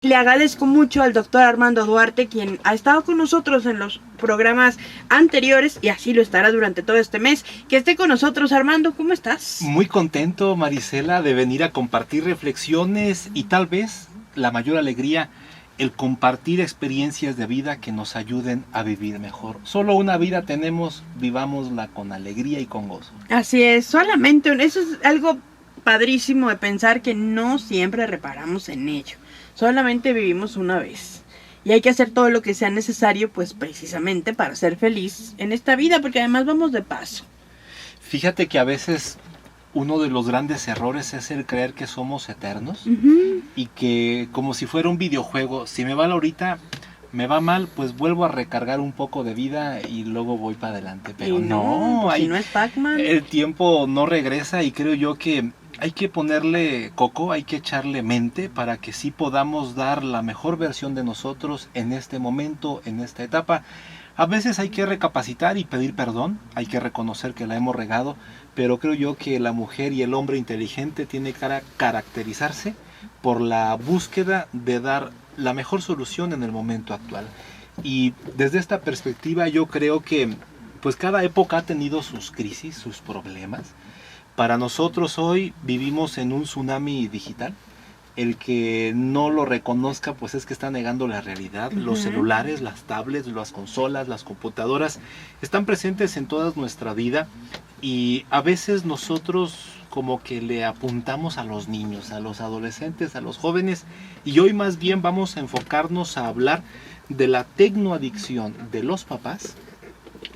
Le agradezco mucho al doctor Armando Duarte, quien ha estado con nosotros en los programas anteriores y así lo estará durante todo este mes. Que esté con nosotros, Armando, ¿cómo estás? Muy contento, Marisela, de venir a compartir reflexiones y tal vez la mayor alegría, el compartir experiencias de vida que nos ayuden a vivir mejor. Solo una vida tenemos, vivámosla con alegría y con gozo. Así es, solamente eso es algo padrísimo de pensar que no siempre reparamos en ello. Solamente vivimos una vez. Y hay que hacer todo lo que sea necesario, pues precisamente para ser feliz en esta vida, porque además vamos de paso. Fíjate que a veces uno de los grandes errores es el creer que somos eternos y que como si fuera un videojuego, si me va la ahorita, me va mal, pues vuelvo a recargar un poco de vida y luego voy para adelante. Pero no, pues si no es Pac-Man. El tiempo no regresa y creo yo que hay que ponerle coco, hay que echarle mente para que sí podamos dar la mejor versión de nosotros en este momento, en esta etapa. A veces hay que recapacitar y pedir perdón, hay que reconocer que la hemos regado, pero creo yo que la mujer y el hombre inteligente tiene que caracterizarse por la búsqueda de dar la mejor solución en el momento actual. Y desde esta perspectiva yo creo que pues cada época ha tenido sus crisis, sus problemas. Para nosotros hoy vivimos en un tsunami digital. El que no lo reconozca pues es que está negando la realidad. Los celulares, las tablets, las consolas, las computadoras están presentes en toda nuestra vida y a veces nosotros como que le apuntamos a los niños, a los adolescentes, a los jóvenes y hoy más bien vamos a enfocarnos a hablar de la tecnoadicción de los papás,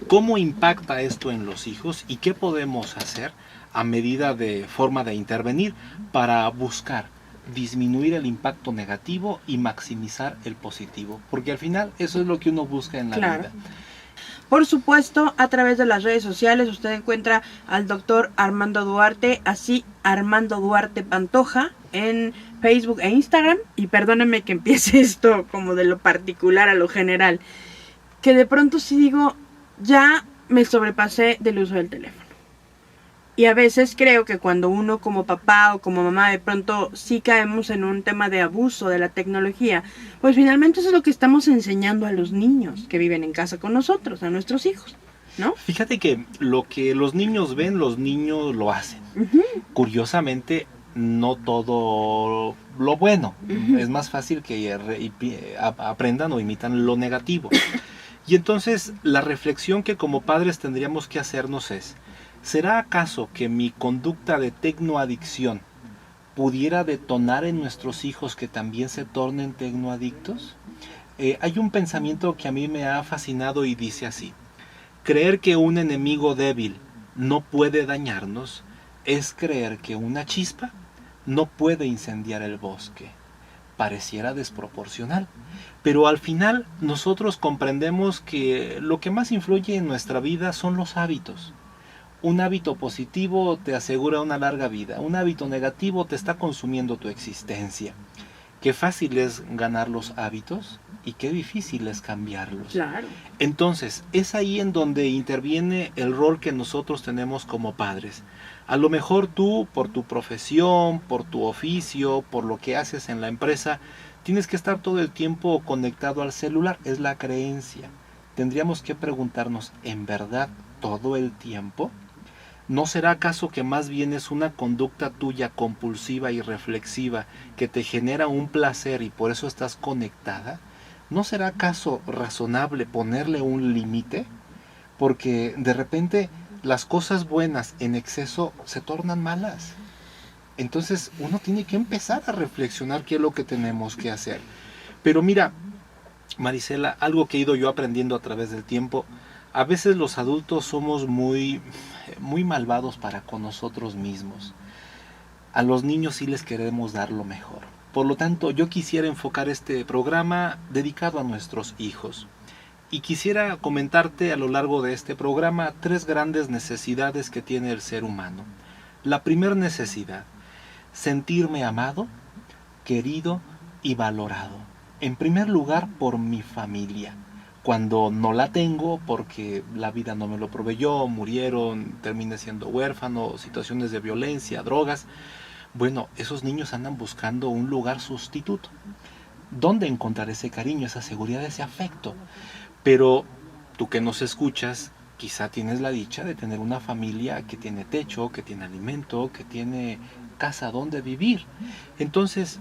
cómo impacta esto en los hijos y qué podemos hacer a medida de forma de intervenir para buscar disminuir el impacto negativo y maximizar el positivo, porque al final eso es lo que uno busca en la vida. Por supuesto, a través de las redes sociales usted encuentra al doctor Armando Duarte, así Armando Duarte Pantoja, en Facebook e Instagram. Y perdónenme que empiece esto como de lo particular a lo general, que de pronto sí digo, ya me sobrepasé del uso del teléfono. Y a veces creo que cuando uno como papá o como mamá de pronto sí caemos en un tema de abuso de la tecnología, pues finalmente eso es lo que estamos enseñando a los niños que viven en casa con nosotros, a nuestros hijos, ¿no? Fíjate que lo que los niños ven, los niños lo hacen. Curiosamente, no todo lo bueno. Es más fácil que aprendan o imitan lo negativo. Y entonces la reflexión que como padres tendríamos que hacernos es: ¿será acaso que mi conducta de tecnoadicción pudiera detonar en nuestros hijos que también se tornen tecnoadictos? Hay un pensamiento que a mí me ha fascinado y dice así: creer que un enemigo débil no puede dañarnos es creer que una chispa no puede incendiar el bosque. Pareciera desproporcional, pero al final nosotros comprendemos que lo que más influye en nuestra vida son los hábitos. Un hábito positivo te asegura una larga vida, un hábito negativo te está consumiendo tu existencia. Qué fácil es ganar los hábitos y qué difícil es cambiarlos. Claro. Entonces, es ahí en donde interviene el rol que nosotros tenemos como padres. A lo mejor tú, por tu profesión, por tu oficio, por lo que haces en la empresa, tienes que estar todo el tiempo conectado al celular, es la creencia. Tendríamos que preguntarnos, ¿en verdad todo el tiempo? ¿No será acaso que más bien es una conducta tuya compulsiva y reflexiva que te genera un placer y por eso estás conectada? ¿No será acaso razonable ponerle un límite? Porque de repente las cosas buenas en exceso se tornan malas. Entonces uno tiene que empezar a reflexionar qué es lo que tenemos que hacer. Pero mira, Marisela, algo que he ido yo aprendiendo a través del tiempo, a veces los adultos somos muy malvados para con nosotros mismos. A los niños sí les queremos dar lo mejor. Por lo tanto, yo quisiera enfocar este programa dedicado a nuestros hijos. Y quisiera comentarte a lo largo de este programa 3 grandes necesidades que tiene el ser humano. La primera necesidad: sentirme amado, querido y valorado. En primer lugar, por mi familia. Cuando no la tengo porque la vida no me lo proveyó, murieron, terminé siendo huérfano, situaciones de violencia, drogas, bueno, esos niños andan buscando un lugar sustituto. ¿Dónde encontrar ese cariño, esa seguridad, ese afecto? Pero tú que nos escuchas, quizá tienes la dicha de tener una familia que tiene techo, que tiene alimento, que tiene casa donde vivir. Entonces,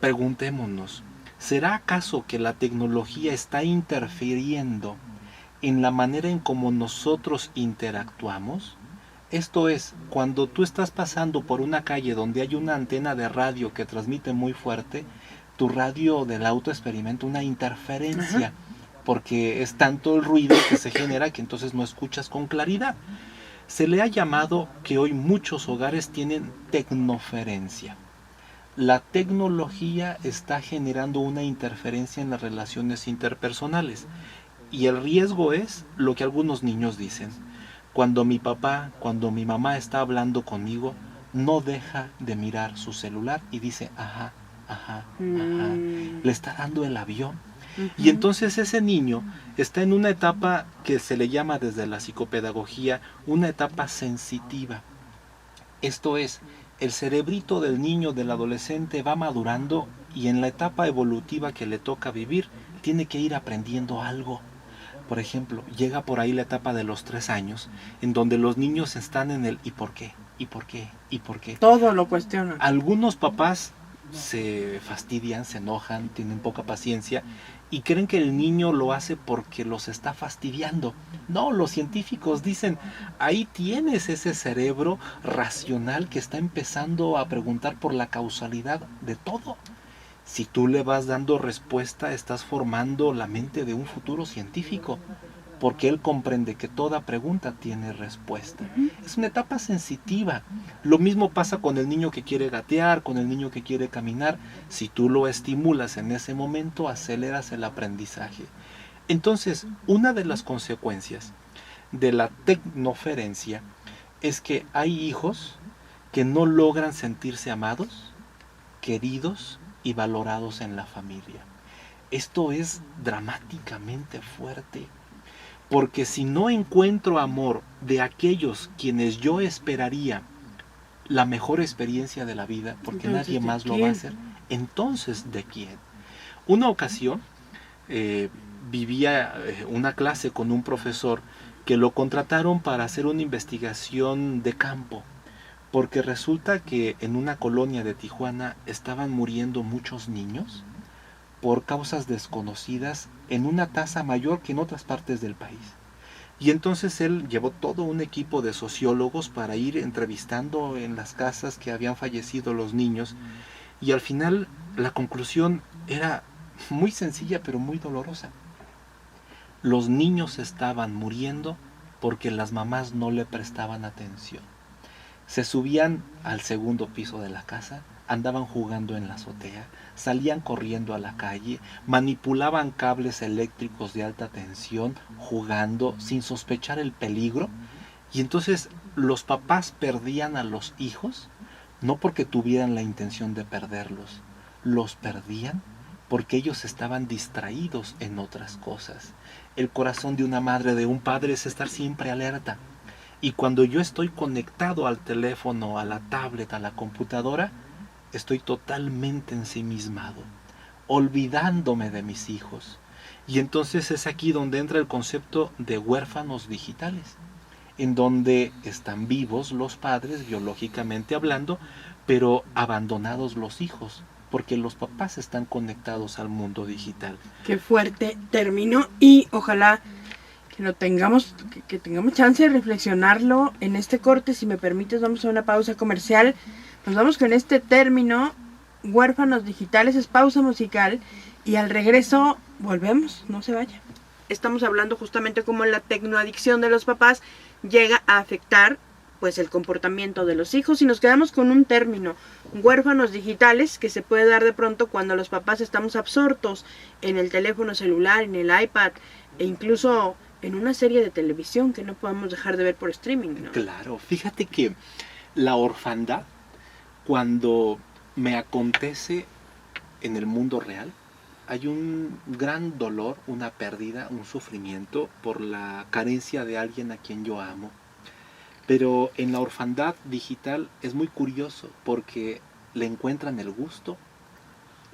preguntémonos, ¿será acaso que la tecnología está interfiriendo en la manera en cómo nosotros interactuamos? Esto es, cuando tú estás pasando por una calle donde hay una antena de radio que transmite muy fuerte, tu radio del auto experimenta una interferencia, Ajá. porque es tanto el ruido que se genera que entonces no escuchas con claridad. Se le ha llamado que hoy muchos hogares tienen tecnoferencia. La tecnología está generando una interferencia en las relaciones interpersonales. Y el riesgo es lo que algunos niños dicen. Cuando mi papá, cuando mi mamá está hablando conmigo, no deja de mirar su celular y dice, ajá, ajá, ajá. Mm, Le está dando el avión. Y ujú. entonces ese niño está en una etapa que se le llama desde la psicopedagogía una etapa sensitiva. Esto es, el cerebrito del niño, del adolescente va madurando y en la etapa evolutiva que le toca vivir tiene que ir aprendiendo algo. Por ejemplo, llega por ahí la etapa de los 3 años, en donde los niños están en el ¿y por qué? ¿Y por qué? ¿Y por qué? Todo lo cuestionan. Algunos papás se fastidian, se enojan, tienen poca paciencia y creen que el niño lo hace porque los está fastidiando. No, los científicos dicen, ahí tienes ese cerebro racional que está empezando a preguntar por la causalidad de todo. Si tú le vas dando respuesta, estás formando la mente de un futuro científico, porque él comprende que toda pregunta tiene respuesta. Ujú. Es una etapa sensitiva. Lo mismo pasa con el niño que quiere gatear, con el niño que quiere caminar. Si tú lo estimulas en ese momento, aceleras el aprendizaje. Entonces, una de las consecuencias de la tecnoferencia es que hay hijos que no logran sentirse amados, queridos y valorados en la familia. Esto es dramáticamente fuerte, porque si no encuentro amor de aquellos quienes yo esperaría la mejor experiencia de la vida, porque nadie Entonces, ¿de más lo va a quién? hacer, entonces ¿de quién? Una ocasión eh, vivía una clase con un profesor que lo contrataron para hacer una investigación de campo, porque resulta que en una colonia de Tijuana estaban muriendo muchos niños por causas desconocidas en una tasa mayor que en otras partes del país. Y entonces él llevó todo un equipo de sociólogos para ir entrevistando en las casas que habían fallecido los niños. Y al final la conclusión era muy sencilla pero muy dolorosa. Los niños estaban muriendo porque las mamás no le prestaban atención. Se subían al segundo piso de la casa, andaban jugando en la azotea, salían corriendo a la calle, manipulaban cables eléctricos de alta tensión, jugando sin sospechar el peligro. Y entonces los papás perdían a los hijos, no porque tuvieran la intención de perderlos, los perdían porque ellos estaban distraídos en otras cosas. El corazón de una madre, de un padre, es estar siempre alerta. Y cuando yo estoy conectado al teléfono, a la tablet, a la computadora, estoy totalmente ensimismado, olvidándome de mis hijos. Y entonces es aquí donde entra el concepto de huérfanos digitales, en donde están vivos los padres, biológicamente hablando, pero abandonados los hijos, porque los papás están conectados al mundo digital. Qué fuerte término y ojalá que lo tengamos, que tengamos chance de reflexionarlo en este corte. Si me permites, vamos a una pausa comercial. Nos vamos con este término, huérfanos digitales, es pausa musical y al regreso volvemos, no se vaya. Estamos hablando justamente cómo la tecnoadicción de los papás llega a afectar pues el comportamiento de los hijos y nos quedamos con un término, huérfanos digitales, que se puede dar de pronto cuando los papás estamos absortos en el teléfono celular, en el iPad e incluso en una serie de televisión que no podemos dejar de ver por streaming, ¿no? Claro, fíjate que la orfandad, cuando me acontece en el mundo real, hay un gran dolor, una pérdida, un sufrimiento por la carencia de alguien a quien yo amo. Pero en la orfandad digital es muy curioso porque le encuentran el gusto,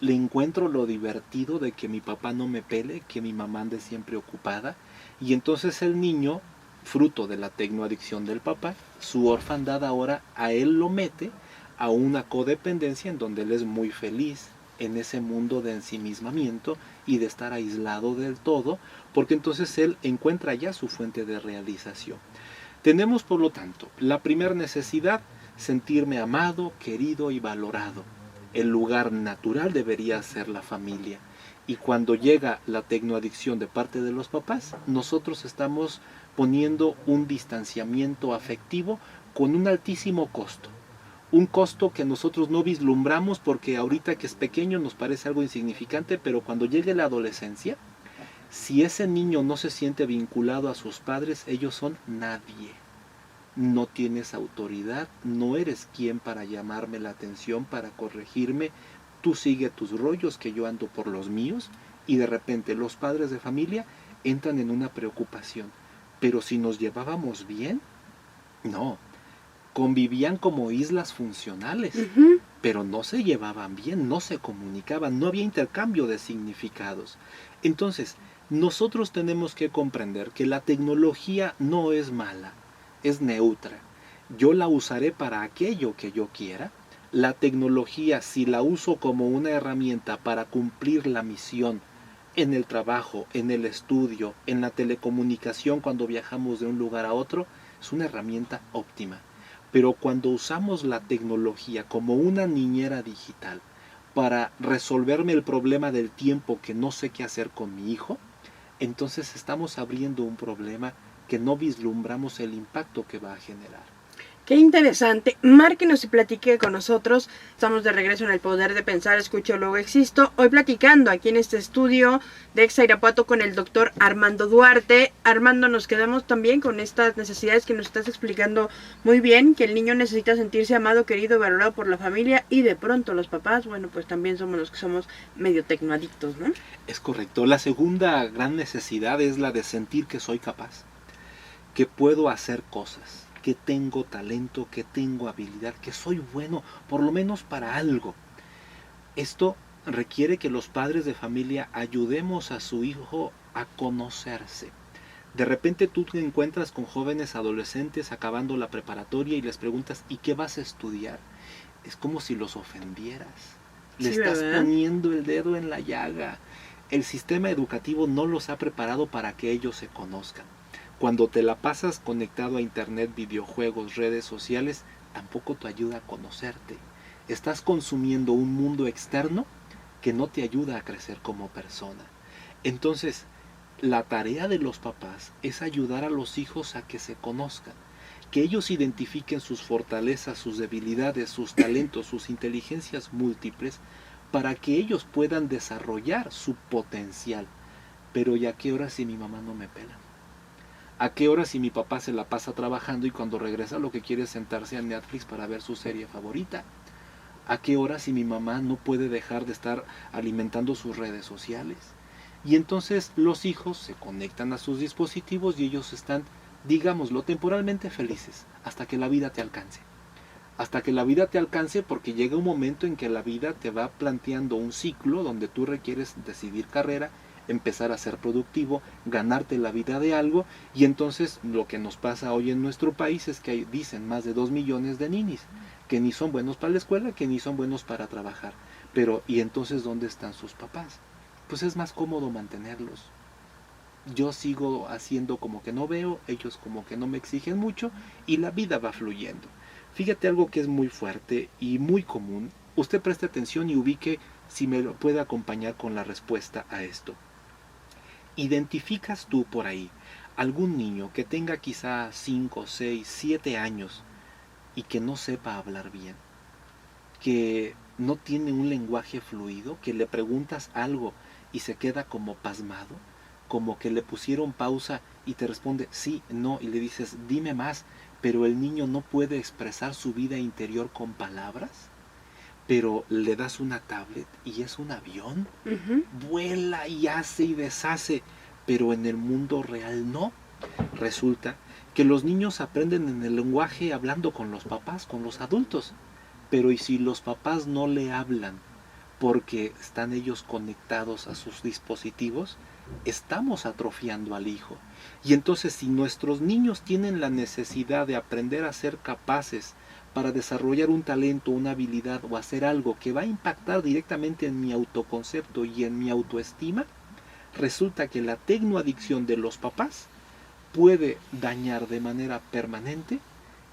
le encuentro lo divertido de que mi papá no me pele, que mi mamá ande siempre ocupada, y entonces el niño, fruto de la tecnoadicción del papá, su orfandad ahora a él lo mete a una codependencia en donde él es muy feliz en ese mundo de ensimismamiento y de estar aislado del todo, porque entonces él encuentra ya su fuente de realización. Tenemos, por lo tanto, la primera necesidad, sentirme amado, querido y valorado. El lugar natural debería ser la familia. Y cuando llega la tecnoadicción de parte de los papás, nosotros estamos poniendo un distanciamiento afectivo con un altísimo costo. Un costo que nosotros no vislumbramos porque ahorita que es pequeño nos parece algo insignificante, pero cuando llegue la adolescencia, si ese niño no se siente vinculado a sus padres, ellos son nadie. No tienes autoridad, no eres quien para llamarme la atención, para corregirme. Tú sigue tus rollos, que yo ando por los míos, y de repente los padres de familia entran en una preocupación. Pero si nos llevábamos bien, no. Convivían como islas funcionales, pero no se llevaban bien, no se comunicaban, no había intercambio de significados. Entonces, nosotros tenemos que comprender que la tecnología no es mala, es neutra. Yo la usaré para aquello que yo quiera. La tecnología, si la uso como una herramienta para cumplir la misión en el trabajo, en el estudio, en la telecomunicación cuando viajamos de un lugar a otro, es una herramienta óptima. Pero cuando usamos la tecnología como una niñera digital para resolverme el problema del tiempo que no sé qué hacer con mi hijo, entonces estamos abriendo un problema que no vislumbramos el impacto que va a generar. Qué interesante. Márquenos y platique con nosotros. Estamos de regreso en El Poder de Pensar, Escucho, Luego Existo. Hoy platicando aquí en este estudio de Exa Irapuato con el doctor Armando Duarte. Armando, nos quedamos también con estas necesidades que nos estás explicando muy bien, que el niño necesita sentirse amado, querido, valorado por la familia, y de pronto los papás, bueno, pues también somos los que somos medio tecnoadictos, ¿no? Es correcto. La segunda gran necesidad es la de sentir que soy capaz, que puedo hacer cosas, que tengo talento, que tengo habilidad, que soy bueno, por lo menos para algo. Esto requiere que los padres de familia ayudemos a su hijo a conocerse. De repente tú te encuentras con jóvenes adolescentes acabando la preparatoria y les preguntas, ¿y qué vas a estudiar? Es como si los ofendieras. Le estás poniendo el dedo en la llaga. El sistema educativo no los ha preparado para que ellos se conozcan. Cuando te la pasas conectado a internet, videojuegos, redes sociales, tampoco te ayuda a conocerte. Estás consumiendo un mundo externo que no te ayuda a crecer como persona. Entonces, la tarea de los papás es ayudar a los hijos a que se conozcan, que ellos identifiquen sus fortalezas, sus debilidades, sus talentos, sus inteligencias múltiples, para que ellos puedan desarrollar su potencial. Pero ¿y a qué hora si mi mamá no me pela? ¿A qué hora si mi papá se la pasa trabajando y cuando regresa lo que quiere es sentarse a Netflix para ver su serie favorita? ¿A qué hora si mi mamá no puede dejar de estar alimentando sus redes sociales? Y entonces los hijos se conectan a sus dispositivos y ellos están, digámoslo, temporalmente felices hasta que la vida te alcance. Hasta que la vida te alcance, porque llega un momento en que la vida te va planteando un ciclo donde tú requieres decidir carrera, empezar a ser productivo, ganarte la vida de algo, y entonces lo que nos pasa hoy en nuestro país es que hay, dicen, más de 2 millones de ninis, que ni son buenos para la escuela, que ni son buenos para trabajar. Pero, ¿y entonces dónde están sus papás? Pues es más cómodo mantenerlos. Yo sigo haciendo como que no veo, ellos como que no me exigen mucho, y la vida va fluyendo. Fíjate algo que es muy fuerte y muy común. Usted preste atención y ubique si me lo puede acompañar con la respuesta a esto. ¿Identificas tú por ahí algún niño que tenga quizá 5, 6, 7 años y que no sepa hablar bien? Que no tiene un lenguaje fluido, que le preguntas algo y se queda como pasmado, como que le pusieron pausa y te responde sí, no, y le dices dime más, pero el niño no puede expresar su vida interior con palabras. Pero le das una tablet y es un avión, vuela y hace y deshace, pero en el mundo real no. Resulta que los niños aprenden en el lenguaje hablando con los papás, con los adultos, pero ¿y si los papás no le hablan porque están ellos conectados a sus dispositivos, estamos atrofiando al hijo. Y entonces si nuestros niños tienen la necesidad de aprender a ser capaces para desarrollar un talento, una habilidad o hacer algo que va a impactar directamente en mi autoconcepto y en mi autoestima, resulta que la tecnoadicción de los papás puede dañar de manera permanente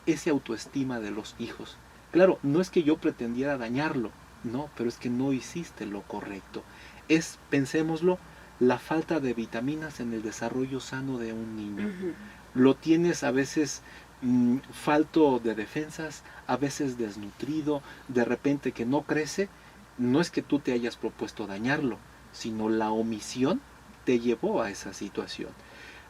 esa autoestima de los hijos. Claro, no es que yo pretendiera dañarlo, no, pero es que no hiciste lo correcto. Es, pensémoslo, la falta de vitaminas en el desarrollo sano de un niño. Lo tienes a veces falto de defensas, a veces desnutrido, de repente que no crece. No es que tú te hayas propuesto dañarlo, sino la omisión te llevó a esa situación.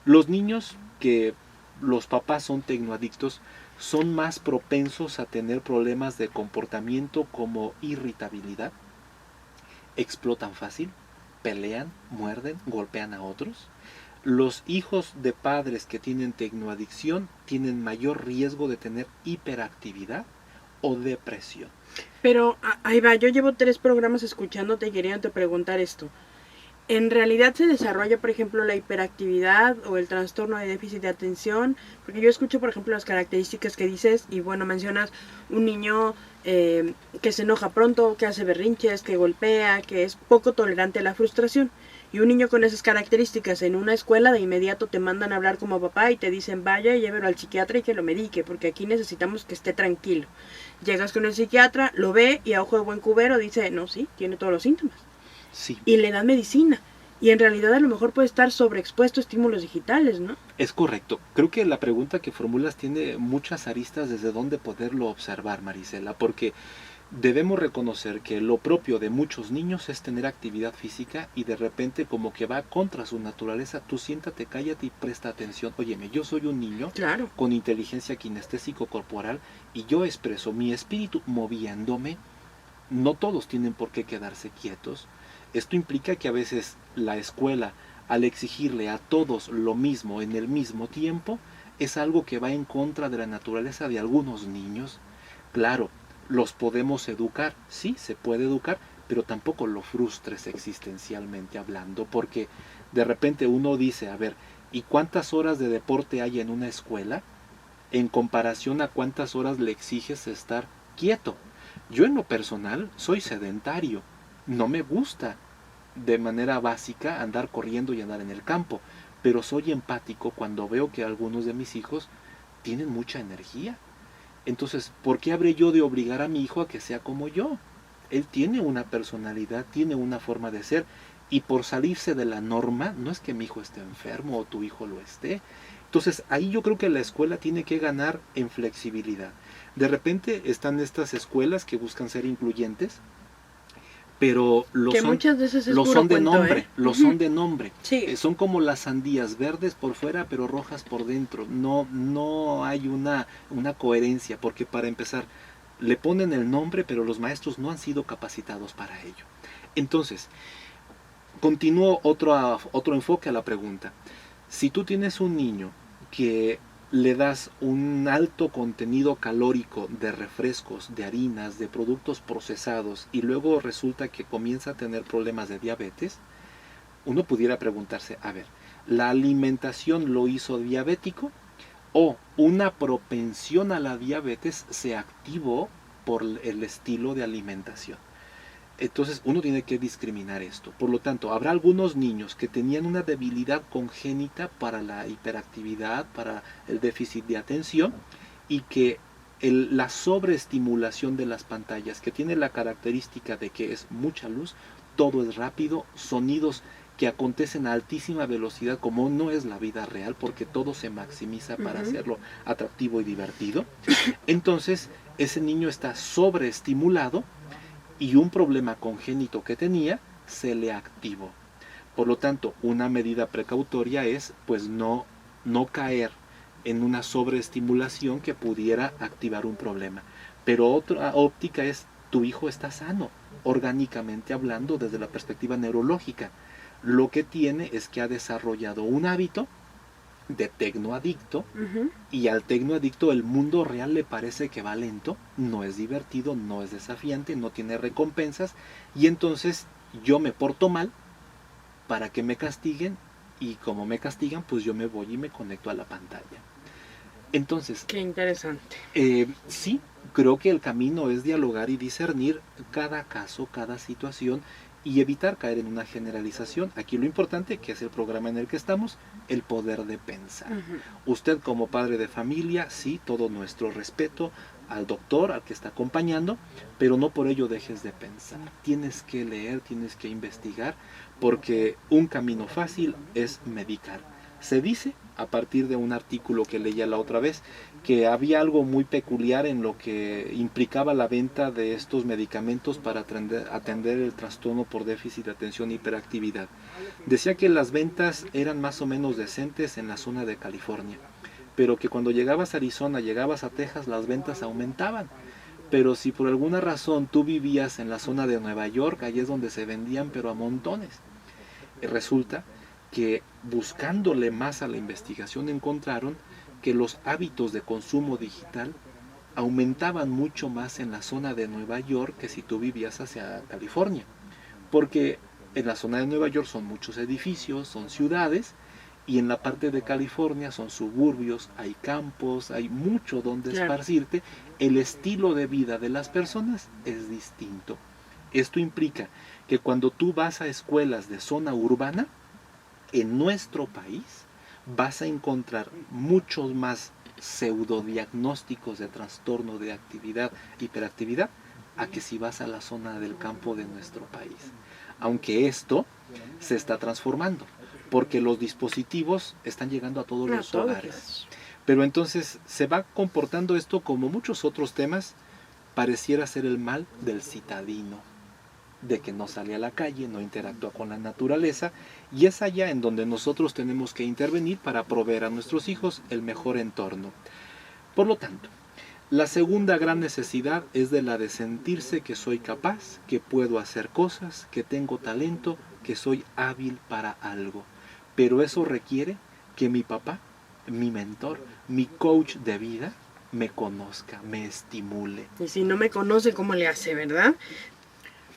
Los niños que los papás son tecnoadictos son más propensos a tener problemas de comportamiento como irritabilidad, explotan fácil, pelean, muerden, golpean a otros. Los hijos de padres que tienen tecnoadicción tienen mayor riesgo de tener hiperactividad o depresión. Pero ahí va, yo llevo 3 programas escuchándote y queriéndote preguntar esto. ¿En realidad se desarrolla, por ejemplo, la hiperactividad o el trastorno de déficit de atención? Porque yo escucho, por ejemplo, las características que dices y, bueno, mencionas un niño que se enoja pronto, que hace berrinches, que golpea, que es poco tolerante a la frustración. Y un niño con esas características en una escuela de inmediato te mandan a hablar como papá y te dicen vaya y llévelo al psiquiatra y que lo medique, porque aquí necesitamos que esté tranquilo. Llegas con el psiquiatra, lo ve y a ojo de buen cubero dice, no, sí, tiene todos los síntomas. Sí. Y le dan medicina. Y en realidad a lo mejor puede estar sobreexpuesto a estímulos digitales, ¿no? Es correcto. Creo que la pregunta que formulas tiene muchas aristas desde donde poderlo observar, Marisela, porque debemos reconocer que lo propio de muchos niños es tener actividad física y de repente como que va contra su naturaleza. Tú siéntate, cállate y presta atención. Óyeme, yo soy un niño claro, con inteligencia kinestésico corporal y yo expreso mi espíritu moviéndome. No todos tienen por qué quedarse quietos. Esto implica que a veces la escuela, al exigirle a todos lo mismo en el mismo tiempo, es algo que va en contra de la naturaleza de algunos niños. Claro, los podemos educar, sí, se puede educar, pero tampoco lo frustres existencialmente hablando, porque de repente uno dice, a ver, ¿y cuántas horas de deporte hay en una escuela en comparación a cuántas horas le exiges estar quieto? Yo en lo personal soy sedentario, no me gusta de manera básica andar corriendo y andar en el campo, pero soy empático cuando veo que algunos de mis hijos tienen mucha energía. Entonces, ¿por qué habré yo de obligar a mi hijo a que sea como yo? Él tiene una personalidad, tiene una forma de ser, y por salirse de la norma, no es que mi hijo esté enfermo o tu hijo lo esté. Entonces, ahí yo creo que la escuela tiene que ganar en flexibilidad. De repente están estas escuelas que buscan ser incluyentes, pero que muchas veces es lo puro son de cuento, nombre, ¿eh? son de nombre. Sí. Son como las sandías, verdes por fuera pero rojas por dentro. No hay una coherencia, porque para empezar, le ponen el nombre, pero los maestros no han sido capacitados para ello. Entonces, continúo otro enfoque a la pregunta. Si tú tienes un niño que le das un alto contenido calórico de refrescos, de harinas, de productos procesados y luego resulta que comienza a tener problemas de diabetes, uno pudiera preguntarse, a ver, ¿la alimentación lo hizo diabético o una propensión a la diabetes se activó por el estilo de alimentación? Entonces uno tiene que discriminar esto. Por lo tanto, habrá algunos niños que tenían una debilidad congénita para la hiperactividad, para el déficit de atención, y que la sobreestimulación de las pantallas, que tiene la característica de que es mucha luz, todo es rápido, sonidos que acontecen a altísima velocidad, como no es la vida real, porque todo se maximiza para hacerlo atractivo y divertido. Entonces, ese niño está sobreestimulado y un problema congénito que tenía se le activó. Por lo tanto, una medida precautoria es pues no caer en una sobreestimulación que pudiera activar un problema. Pero otra óptica es, tu hijo está sano, orgánicamente hablando, desde la perspectiva neurológica. Lo que tiene es que ha desarrollado un hábito de tecnoadicto, Ujú. y al tecnoadicto el mundo real le parece que va lento, no es divertido, no es desafiante, no tiene recompensas, y entonces yo me porto mal para que me castiguen, y como me castigan, pues yo me voy y me conecto a la pantalla. Entonces, Qué interesante. sí, creo que el camino es dialogar y discernir cada caso, cada situación, y evitar caer en una generalización. Aquí lo importante, que es el programa en el que estamos, el poder de pensar. Ujú. Usted como padre de familia, sí, todo nuestro respeto al doctor, al que está acompañando, pero no por ello dejes de pensar. Tienes que leer, tienes que investigar, porque un camino fácil es medicar. Se dice, a partir de un artículo que leía la otra vez, que había algo muy peculiar en lo que implicaba la venta de estos medicamentos para atender el trastorno por déficit de atención e hiperactividad. Decía que las ventas eran más o menos decentes en la zona de California, pero que cuando llegabas a Arizona, llegabas a Texas, las ventas aumentaban. Pero si por alguna razón tú vivías en la zona de Nueva York, allí es donde se vendían, pero a montones. Resulta que buscándole más a la investigación encontraron que los hábitos de consumo digital aumentaban mucho más en la zona de Nueva York que si tú vivías hacia California. Porque en la zona de Nueva York son muchos edificios, son ciudades, y en la parte de California son suburbios, hay campos, hay mucho donde Claro. esparcirte. El estilo de vida de las personas es distinto. Esto implica que cuando tú vas a escuelas de zona urbana, en nuestro país vas a encontrar muchos más pseudodiagnósticos de trastorno de actividad, hiperactividad, a que si vas a la zona del campo de nuestro país. Aunque esto se está transformando, porque los dispositivos están llegando a todos A los todos hogares. lados. Pero entonces se va comportando esto como muchos otros temas, pareciera ser el mal del citadino, de que no sale a la calle, no interactúa con la naturaleza, y es allá en donde nosotros tenemos que intervenir para proveer a nuestros hijos el mejor entorno. Por lo tanto, la segunda gran necesidad es de la de sentirse que soy capaz, que puedo hacer cosas, que tengo talento, que soy hábil para algo. Pero eso requiere que mi papá, mi mentor, mi coach de vida, me conozca, me estimule. Y si no me conoce, ¿cómo le hace, verdad?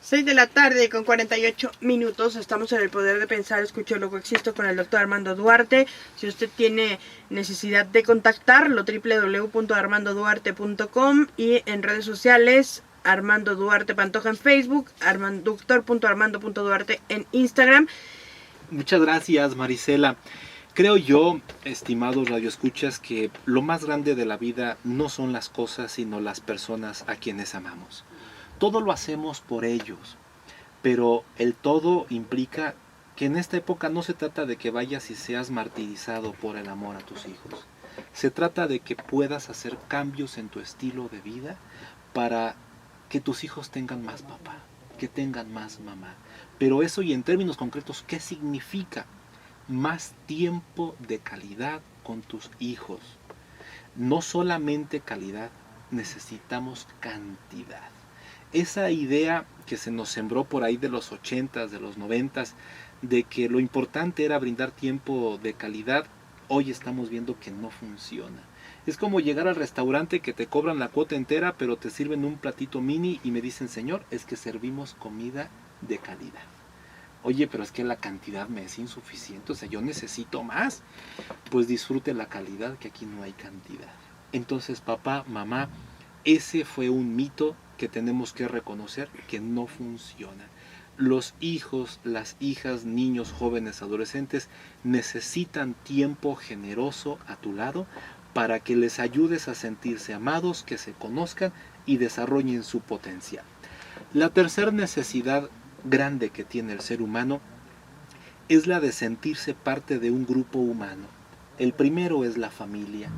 6 de la tarde con 48 minutos. Estamos en el poder de pensar, escucho, luego existo con el doctor Armando Duarte. Si usted tiene necesidad de contactarlo, www.armandoduarte.com, y en redes sociales, Armando Duarte Pantoja en Facebook, doctor.armando.duarte en Instagram. Muchas gracias, Marisela. Creo yo, estimados radioescuchas, que lo más grande de la vida no son las cosas, sino las personas a quienes amamos. Todo lo hacemos por ellos, pero el todo implica que en esta época no se trata de que vayas y seas martirizado por el amor a tus hijos. Se trata de que puedas hacer cambios en tu estilo de vida para que tus hijos tengan más papá, que tengan más mamá. Pero eso, y en términos concretos, ¿qué significa? Más tiempo de calidad con tus hijos. No solamente calidad, necesitamos cantidad. Esa idea que se nos sembró por ahí de los 80s, de los 90s, de que lo importante era brindar tiempo de calidad, hoy estamos viendo que no funciona. Es como llegar al restaurante que te cobran la cuota entera, pero te sirven un platito mini y me dicen, señor, es que servimos comida de calidad. Oye, pero es que la cantidad me es insuficiente, o sea, yo necesito más. Pues disfrute la calidad, que aquí no hay cantidad. Entonces, papá, mamá, ese fue un mito que tenemos que reconocer que no funciona. Los hijos, las hijas, niños, jóvenes, adolescentes necesitan tiempo generoso a tu lado para que les ayudes a sentirse amados, que se conozcan y desarrollen su potencial. La tercera necesidad grande que tiene el ser humano es la de sentirse parte de un grupo humano. El primero es la familia,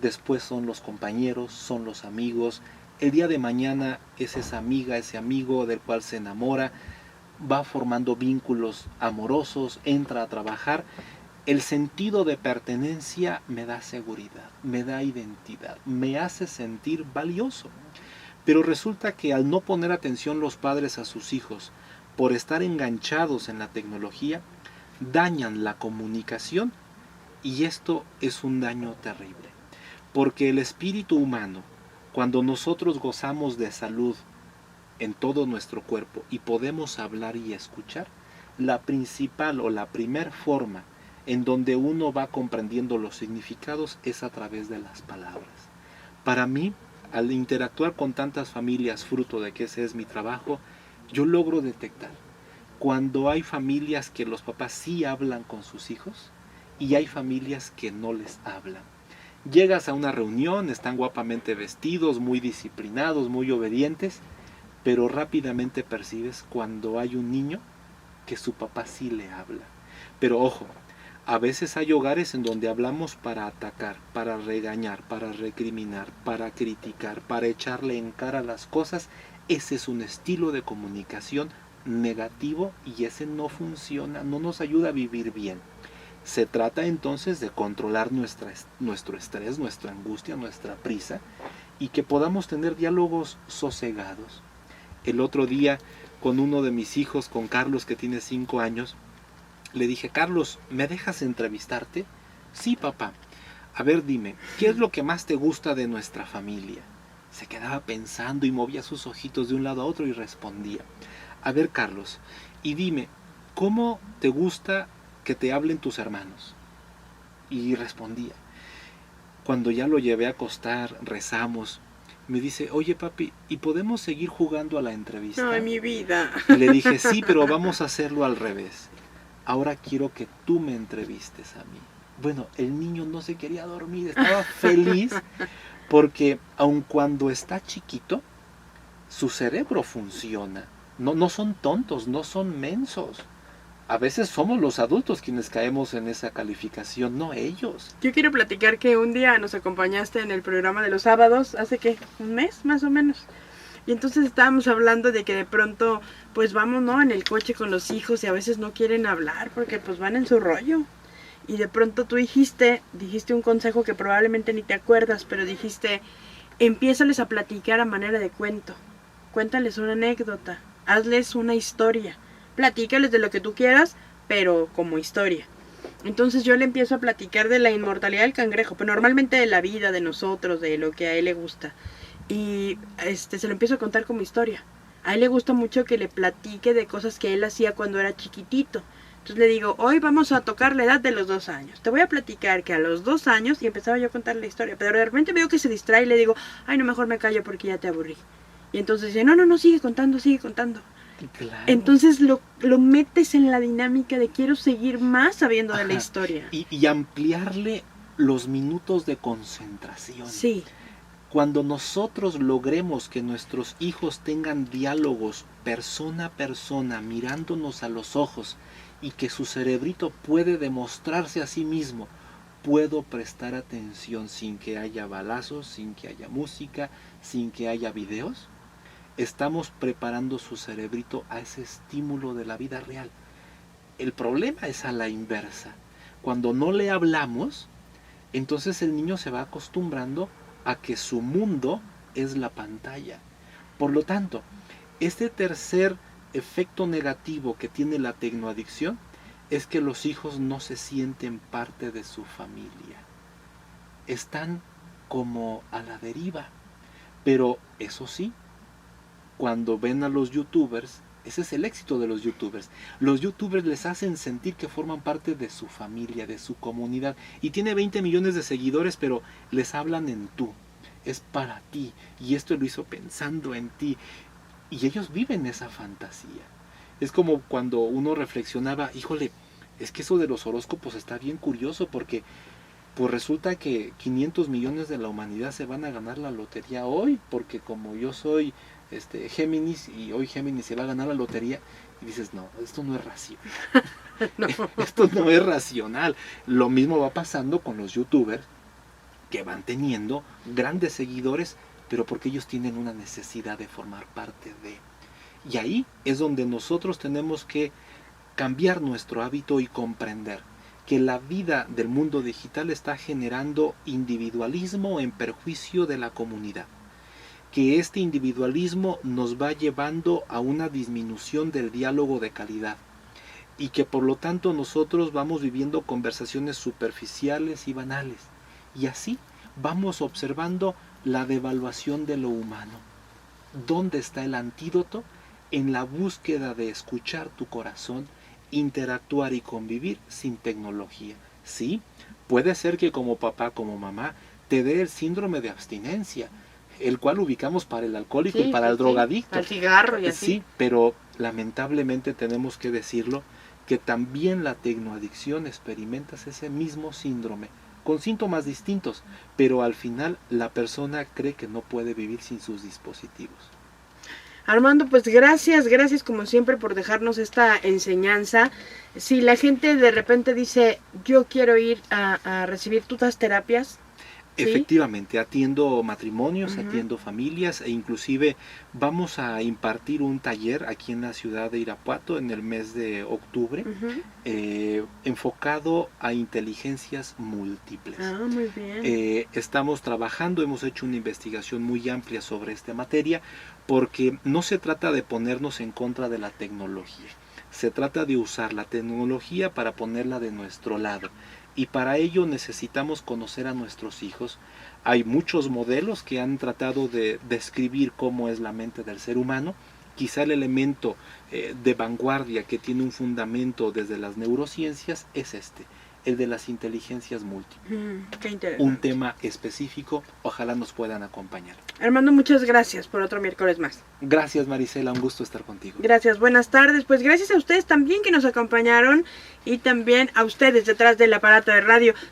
después son los compañeros, son los amigos. El día de mañana es esa amiga, ese amigo del cual se enamora, va formando vínculos amorosos, entra a trabajar. El sentido de pertenencia me da seguridad, me da identidad, me hace sentir valioso. Pero resulta que al no poner atención los padres a sus hijos, por estar enganchados en la tecnología, dañan la comunicación Y esto es un daño terrible, porque el espíritu humano, cuando nosotros gozamos de salud en todo nuestro cuerpo y podemos hablar y escuchar, la principal o la primer forma en donde uno va comprendiendo los significados es a través de las palabras. Para mí, al interactuar con tantas familias, fruto de que ese es mi trabajo, yo logro detectar cuando hay familias que los papás sí hablan con sus hijos y hay familias que no les hablan. Llegas a una reunión, están guapamente vestidos, muy disciplinados, muy obedientes, pero rápidamente percibes cuando hay un niño que su papá sí le habla. Pero ojo, a veces hay hogares en donde hablamos para atacar, para regañar, para recriminar, para criticar, para echarle en cara las cosas. Ese es un estilo de comunicación negativo y ese no funciona, no nos ayuda a vivir bien. Se trata entonces de controlar nuestro estrés, nuestra angustia, nuestra prisa y que podamos tener diálogos sosegados. El otro día con uno de mis hijos, con Carlos que tiene 5 años, le dije, Carlos, ¿me dejas entrevistarte? Sí, papá. A ver, dime, ¿qué es lo que más te gusta de nuestra familia? Se quedaba pensando y movía sus ojitos de un lado a otro y respondía. A ver, Carlos, y dime, ¿cómo te gusta que te hablen tus hermanos? Y respondía. Cuando ya lo llevé a acostar, rezamos, me dice, oye papi, ¿y podemos seguir jugando a la entrevista? Ay, mi vida. Y le dije, sí, pero vamos a hacerlo al revés. Ahora quiero que tú me entrevistes a mí. Bueno, el niño no se quería dormir, estaba feliz porque aun cuando está chiquito, su cerebro funciona. No son tontos, no son mensos. A veces somos los adultos quienes caemos en esa calificación, no ellos. Yo quiero platicar que un día nos acompañaste en el programa de los sábados, hace ¿qué? Un mes más o menos. Y entonces estábamos hablando de que de pronto pues vamos, ¿no? En el coche con los hijos y a veces no quieren hablar porque pues van en su rollo. Y de pronto tú dijiste un consejo que probablemente ni te acuerdas, pero dijiste, empiézales a platicar a manera de cuento. Cuéntales una anécdota, hazles una historia. Platícales de lo que tú quieras, pero como historia. Entonces yo le empiezo a platicar de la inmortalidad del cangrejo, pero normalmente de la vida, de nosotros, de lo que a él le gusta. Y se lo empiezo a contar como historia. A él le gusta mucho que le platique de cosas que él hacía cuando era chiquitito. Entonces le digo, hoy vamos a tocar la edad de los 2 años. Te voy a platicar que a los 2 años, y empezaba yo a contar la historia, pero de repente veo que se distrae y le digo, ay, no, mejor me callo porque ya te aburrí. Y entonces dice, no, sigue contando, sigue contando. Claro. Entonces lo metes en la dinámica de quiero seguir más sabiendo de la historia. Y ampliarle los minutos de concentración. Sí. Cuando nosotros logremos que nuestros hijos tengan diálogos persona a persona, mirándonos a los ojos, y que su cerebrito puede demostrarse a sí mismo, puedo prestar atención sin que haya balazos, sin que haya música, sin que haya videos, estamos preparando su cerebrito a ese estímulo de la vida real. El problema es a la inversa. Cuando no le hablamos, entonces el niño se va acostumbrando a que su mundo es la pantalla. Por lo tanto, este tercer efecto negativo que tiene la tecnoadicción es que los hijos no se sienten parte de su familia. Están como a la deriva. Pero eso sí, cuando ven a los youtubers, ese es el éxito de los youtubers. Los youtubers les hacen sentir que forman parte de su familia, de su comunidad. Y tiene 20 millones de seguidores, pero les hablan en tú. Es para ti. Y esto lo hizo pensando en ti. Y ellos viven esa fantasía. Es como cuando uno reflexionaba, híjole, es que eso de los horóscopos está bien curioso porque pues resulta que 500 millones de la humanidad se van a ganar la lotería hoy, porque como yo soy Géminis y hoy Géminis se va a ganar la lotería, y dices, no, esto no es racional. No. Esto no es racional. Lo mismo va pasando con los youtubers que van teniendo grandes seguidores, pero porque ellos tienen una necesidad de formar parte de. Y ahí es donde nosotros tenemos que cambiar nuestro hábito y comprender que la vida del mundo digital está generando individualismo en perjuicio de la comunidad. Que este individualismo nos va llevando a una disminución del diálogo de calidad. y que por lo tanto nosotros vamos viviendo conversaciones superficiales y banales. Y así vamos observando la devaluación de lo humano. ¿Dónde está el antídoto? En la búsqueda de escuchar tu corazón, interactuar y convivir sin tecnología. Sí, puede ser que como papá, como mamá, te dé el síndrome de abstinencia, el cual ubicamos para el alcohólico y para el drogadicto. Para el cigarro y así. Sí, pero lamentablemente tenemos que decirlo, que también la tecnoadicción experimentas ese mismo síndrome, con síntomas distintos, pero al final la persona cree que no puede vivir sin sus dispositivos. Armando, pues gracias como siempre por dejarnos esta enseñanza. Si la gente de repente dice, yo quiero ir a recibir tus terapias, ¿sí? Efectivamente, atiendo matrimonios, atiendo familias e inclusive vamos a impartir un taller aquí en la ciudad de Irapuato en el mes de octubre, enfocado a inteligencias múltiples. Muy bien. Estamos trabajando, hemos hecho una investigación muy amplia sobre esta materia, porque no se trata de ponernos en contra de la tecnología, se trata de usar la tecnología para ponerla de nuestro lado. Y para ello necesitamos conocer a nuestros hijos. Hay muchos modelos que han tratado de describir cómo es la mente del ser humano. Quizá el elemento de vanguardia que tiene un fundamento desde las neurociencias es el de las inteligencias múltiples. Qué interesante. Un tema específico, ojalá nos puedan acompañar. Armando, muchas gracias por otro miércoles más. Gracias, Marisela, un gusto estar contigo. Gracias, buenas tardes. Pues gracias a ustedes también que nos acompañaron y también a ustedes detrás del aparato de radio.